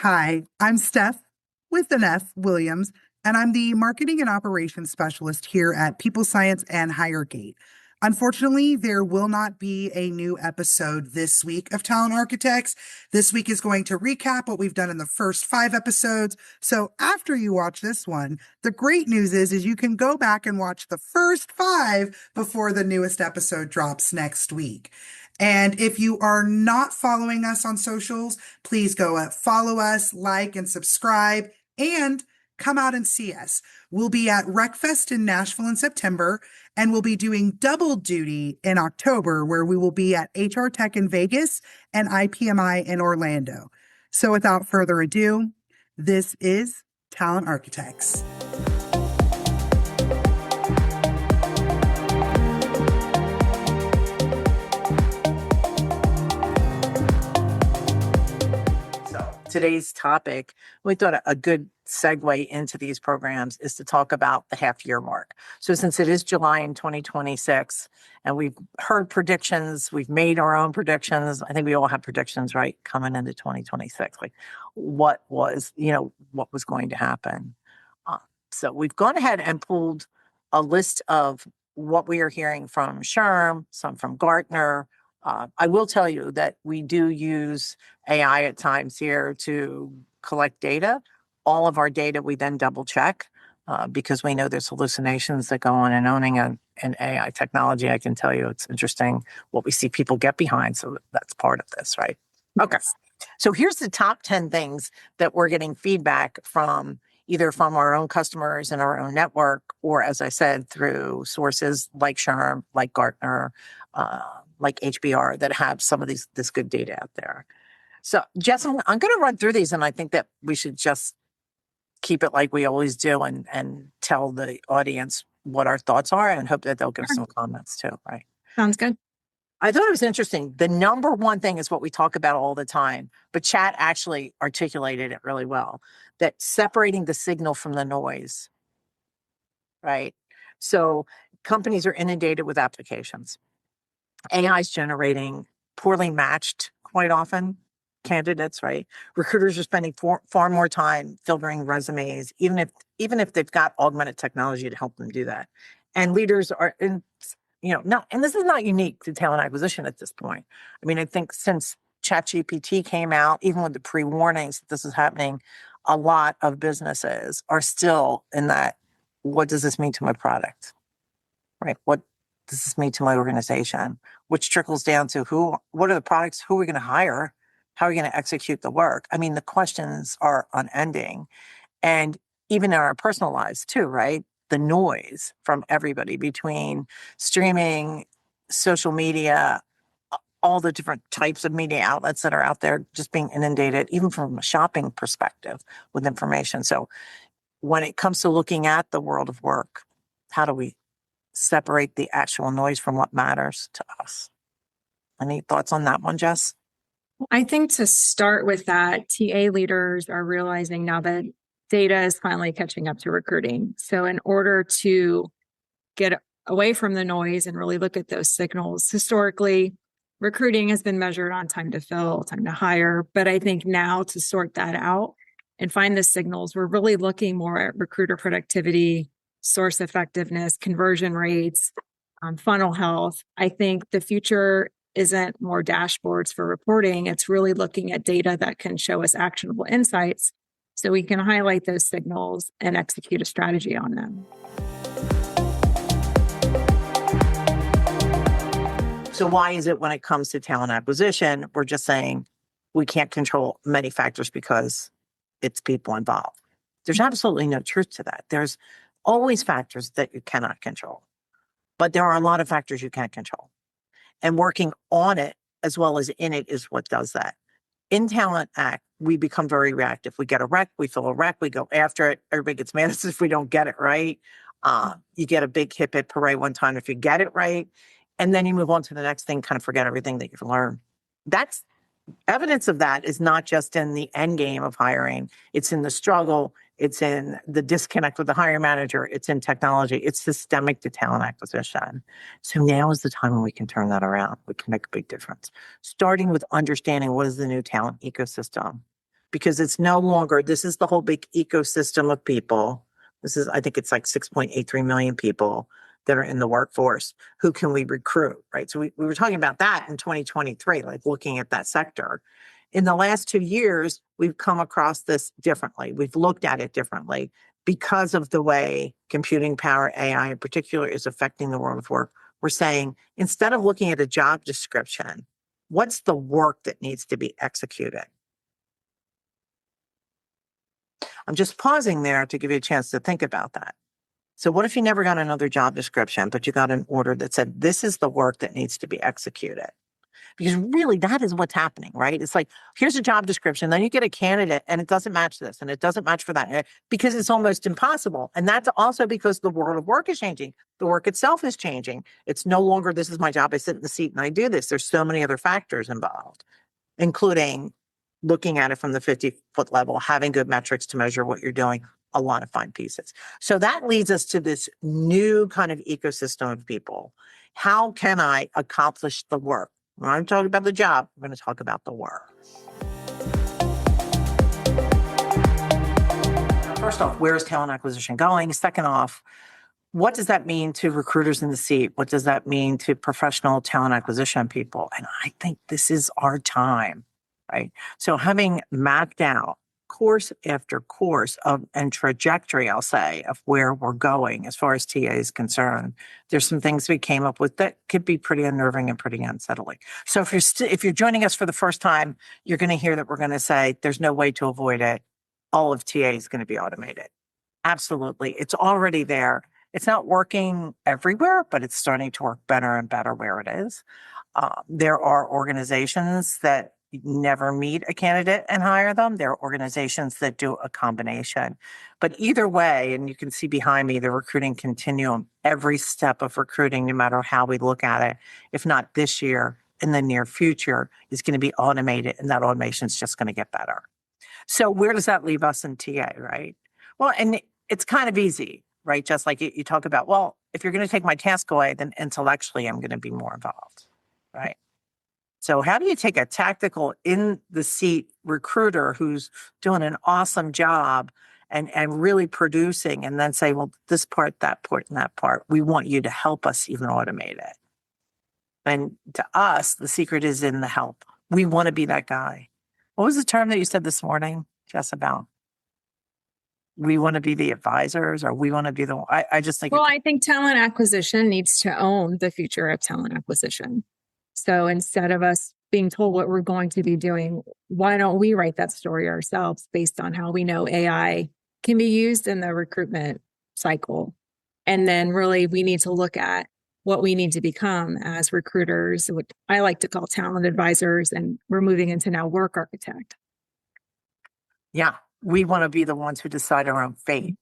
Hi, I'm Steph with an F Williams, and I'm the Marketing and Operations Specialist here at People Science and Hiregate. Unfortunately, there will not be a new episode this week of Talent Architects. This week is going to recap what we've done in the first 5 episodes. So after you watch this one, the great news is you can go back and watch the first 5 before the newest episode drops next week. And if you are not following us on socials, please go follow us, like, and subscribe, and come out and see us. We'll be at RecFest in Nashville in September, and we'll be doing double duty in October, where we will be at HR Tech in Vegas and IPMI in Orlando. So without further ado, this is Talent Architects. Today's topic, we thought a good segue into these programs is to talk about the half-year mark. So since it is July in 2026, and we've heard predictions, we've made our own predictions. I think we all have predictions, right, coming into 2026, like what was going to happen. So we've gone ahead and pulled a list of what we are hearing from SHRM, some from Gartner. I will tell you that we do use AI at times here to collect data. All of our data we then double check because we know there's hallucinations that go on, and owning an AI technology, I can tell you it's interesting what we see people get behind. So that's part of this, right? Okay. So here's the top 10 things that we're getting feedback from, either from our own customers in our own network, or as I said, through sources like SHRM, like Gartner, like HBR, that have some of this good data out there. So Jess, I'm going to run through these, and I think that we should just keep it like we always do and tell the audience what our thoughts are, and hope that they'll give some comments too, right? Sounds good. I thought it was interesting. The number one thing is what we talk about all the time, but chat actually articulated it really well, that separating the signal from the noise, right? So companies are inundated with applications. AI is generating poorly matched, quite often, candidates, right? Recruiters are spending far more time filtering resumes, even if they've got augmented technology to help them do that. And leaders are, and this is not unique to talent acquisition at this point. I mean, I think since ChatGPT came out, even with the pre-warnings that this is happening, a lot of businesses are still in that, what does this mean to my product, right? What does this mean to my organization? Which trickles down to what are the products, who are we going to hire? How are we going to execute the work? I mean, the questions are unending. And even in our personal lives too, right? The noise from everybody between streaming, social media, all the different types of media outlets that are out there, just being inundated, even from a shopping perspective, with information. So when it comes to looking at the world of work, how do we separate the actual noise from what matters to us? Any thoughts on that one, Jess? I think to start with that, TA leaders are realizing now that data is finally catching up to recruiting. So in order to get away from the noise and really look at those signals, historically, recruiting has been measured on time to fill, time to hire. But I think now to sort that out and find the signals, we're really looking more at recruiter productivity, source effectiveness, conversion rates, funnel health. I think the future isn't more dashboards for reporting. It's really looking at data that can show us actionable insights so we can highlight those signals and execute a strategy on them. So why is it when it comes to talent acquisition, we're just saying we can't control many factors because it's people involved? There's absolutely no truth to that. There's always factors that you cannot control, but there are a lot of factors you can't control. And working on it as well as in it is what does that. In Talent Act, we become very reactive. We get a rec, we fill a rec, we go after it. Everybody gets mad at us if we don't get it right. You get a big hip hip hooray one time if you get it right. And then you move on to the next thing, kind of forget everything that you've learned. That's evidence of that is not just in the end game of hiring. It's in the struggle. It's in the disconnect with the hiring manager. It's in technology. It's systemic to talent acquisition. So now is the time when we can turn that around. We can make a big difference. Starting with understanding what is the new talent ecosystem. because it's no longer, this is the whole big ecosystem of people. This is, I think it's like 6.83 million people that are in the workforce. Who can we recruit, right? So we were talking about that in 2023, like looking at that sector. In the last 2 years, we've come across this differently. We've looked at it differently because of the way computing power, AI in particular, is affecting the world of work. We're saying, instead of looking at a job description, what's the work that needs to be executed? I'm just pausing there to give you a chance to think about that. So what if you never got another job description, but you got an order that said, this is the work that needs to be executed? Because really, that is what's happening, right? It's like, here's a job description, then you get a candidate and it doesn't match this and it doesn't match for that, because it's almost impossible. And that's also because the world of work is changing. The work itself is changing. It's no longer, this is my job, I sit in the seat and I do this. There's so many other factors involved, including looking at it from the 50-foot level, having good metrics to measure what you're doing, a lot of fine pieces. So that leads us to this new kind of ecosystem of people. How can I accomplish the work? When I'm talking about the job, we're going to talk about the work. First off, where is talent acquisition going? Second off, what does that mean to recruiters in the seat? What does that mean to professional talent acquisition people? And I think this is our time, right? So having mapped out course after course and trajectory, I'll say, of where we're going as far as TA is concerned, there's some things we came up with that could be pretty unnerving and pretty unsettling. So if you're joining us for the first time, you're going to hear that we're going to say there's no way to avoid it. All of TA is going to be automated. Absolutely. It's already there. It's not working everywhere, but it's starting to work better and better where it is. There are organizations that never meet a candidate and hire them. There are organizations that do a combination. But either way, and you can see behind me the recruiting continuum, every step of recruiting, no matter how we look at it, if not this year, in the near future, is going to be automated, and that automation is just going to get better. So where does that leave us in TA, right? Well, and it's kind of easy, right? Just like you talk about, well, if you're going to take my task away, then intellectually I'm going to be more involved, right? So how do you take a tactical in the seat recruiter who's doing an awesome job and really producing, and then say, well, this part, that part, and that part, we want you to help us even automate it. And to us, the secret is in the help. We want to be that guy. What was the term that you said this morning, Jess, about? We want to be the advisors, or we want to be the, I just think. Well, I think talent acquisition needs to own the future of talent acquisition. So instead of us being told what we're going to be doing, why don't we write that story ourselves based on how we know AI can be used in the recruitment cycle? And then really we need to look at what we need to become as recruiters, what I like to call talent advisors, and we're moving into now work architect. Yeah, we want to be the ones who decide our own fate.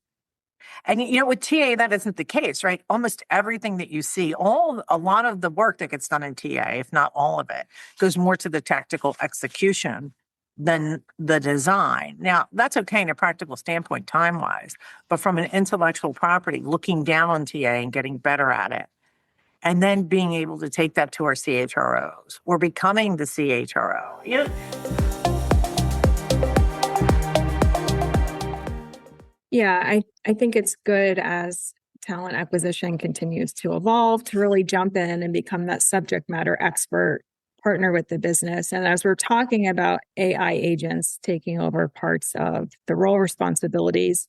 And with TA, that isn't the case, right? Almost everything that you see, a lot of the work that gets done in TA, if not all of it, goes more to the tactical execution than the design. Now, that's okay in a practical standpoint, time-wise, but from an intellectual property, looking down on TA and getting better at it, and then being able to take that to our CHROs or becoming the CHRO. Yeah, I think it's good as talent acquisition continues to evolve to really jump in and become that subject matter expert, partner with the business. And as we're talking about AI agents taking over parts of the role responsibilities,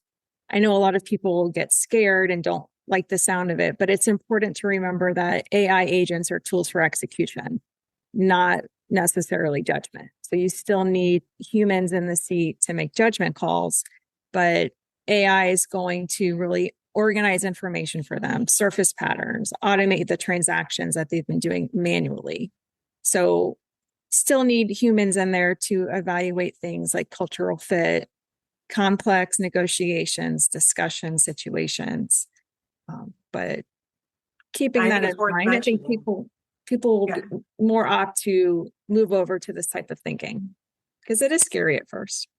I know a lot of people get scared and don't like the sound of it, but it's important to remember that AI agents are tools for execution, not necessarily judgment. So you still need humans in the seat to make judgment calls, but AI is going to really organize information for them, surface patterns, automate the transactions that they've been doing manually. So still need humans in there to evaluate things like cultural fit, complex negotiations, discussion situations. But keeping that in mind, I think people will be more opt to move over to this type of thinking because it is scary at first.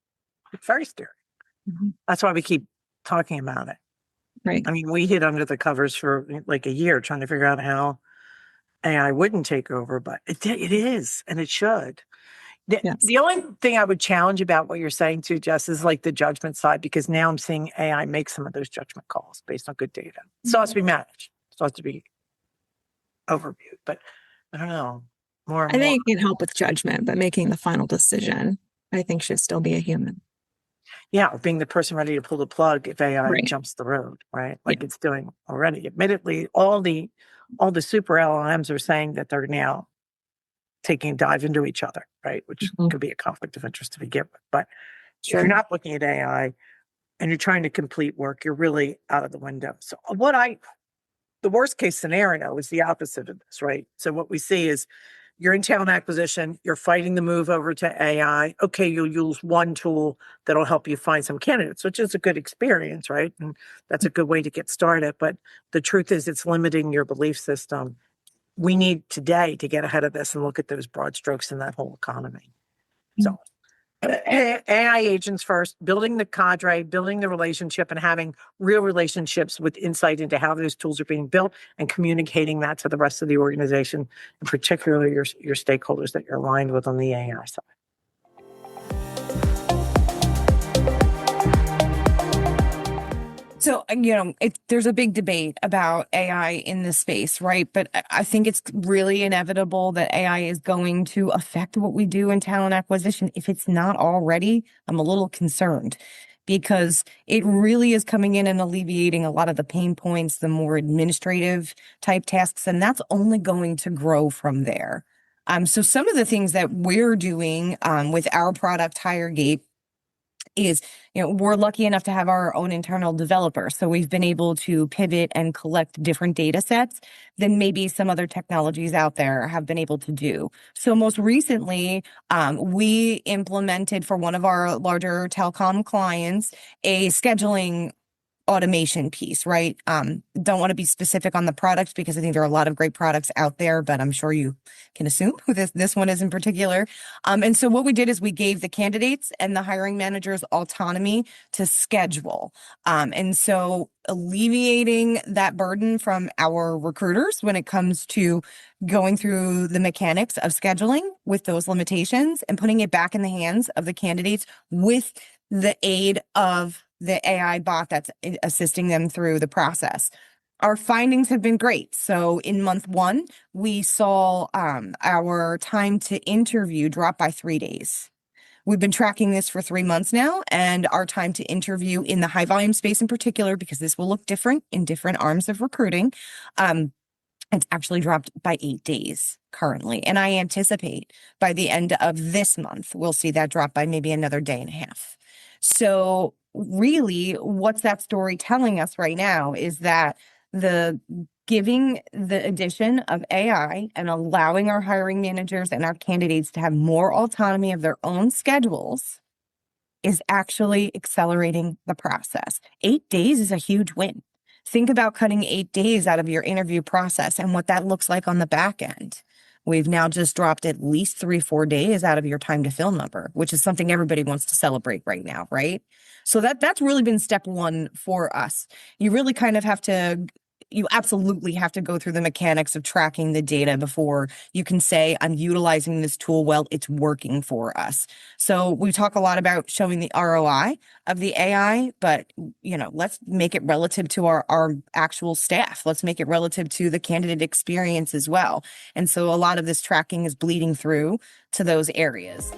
It's very scary. Mm-hmm. That's why we keep talking about it. Right. I mean, we hid under the covers for like a year trying to figure out how AI wouldn't take over, but it is, and it should. Yes. The only thing I would challenge about what you're saying too, Jess, is like the judgment side, because now I'm seeing AI make some of those judgment calls based on good data. It still has to be managed. It still has to be overviewed, but I don't know. More and I more. think it can help with judgment, but making the final decision, I think, should still be a human. Yeah, or being the person ready to pull the plug if AI Right. jumps the road, right? Like it's doing already. Admittedly, all the super LLMs are saying that they're now taking a dive into each other, right? Which Mhm. could be a conflict of interest to begin with. But if Sure. you're not looking at AI and you're trying to complete work, you're really out of the window. So the worst case scenario is the opposite of this, right? So what we see is you're in talent acquisition, you're fighting the move over to AI. Okay, you'll use one tool that'll help you find some candidates, which is a good experience, right? And that's a good way to get started. But the truth is, it's limiting your belief system. We need today to get ahead of this and look at those broad strokes in that whole economy. So AI agents first, building the cadre, building the relationship, and having real relationships with insight into how those tools are being built and communicating that to the rest of the organization, and particularly your stakeholders that you're aligned with on the AI side. So, there's a big debate about AI in this space, right? But I think it's really inevitable that AI is going to affect what we do in talent acquisition. If it's not already, I'm a little concerned because it really is coming in and alleviating a lot of the pain points, the more administrative type tasks, and that's only going to grow from there. So some of the things that we're doing with our product HireGate is, we're lucky enough to have our own internal developer. So we've been able to pivot and collect different data sets than maybe some other technologies out there have been able to do. So most recently, we implemented for one of our larger telecom clients a scheduling automation piece, right? Don't want to be specific on the products because I think there are a lot of great products out there, but I'm sure you can assume who this one is in particular. And so what we did is we gave the candidates and the hiring managers autonomy to schedule. And so alleviating that burden from our recruiters when it comes to going through the mechanics of scheduling with those limitations and putting it back in the hands of the candidates with the aid of the AI bot that's assisting them through the process. Our findings have been great. So in month 1, we saw our time to interview drop by 3 days. We've been tracking this for 3 months now, and our time to interview in the high volume space in particular, because this will look different in different arms of recruiting, it's actually dropped by 8 days currently. And I anticipate by the end of this month, we'll see that drop by maybe another day and a half. So really, what's that story telling us right now is that giving the addition of AI and allowing our hiring managers and our candidates to have more autonomy of their own schedules is actually accelerating the process. 8 days is a huge win. Think about cutting 8 days out of your interview process and what that looks like on the back end. We've now just dropped at least 3-4 days out of your time to fill number, which is something everybody wants to celebrate right now, right? So that's really been step 1 for us. You really kind of you absolutely have to go through the mechanics of tracking the data before you can say, I'm utilizing this tool well, it's working for us. So we talk a lot about showing the ROI of the AI, but let's make it relative to our actual staff. Let's make it relative to the candidate experience as well. And so a lot of this tracking is bleeding through to those areas.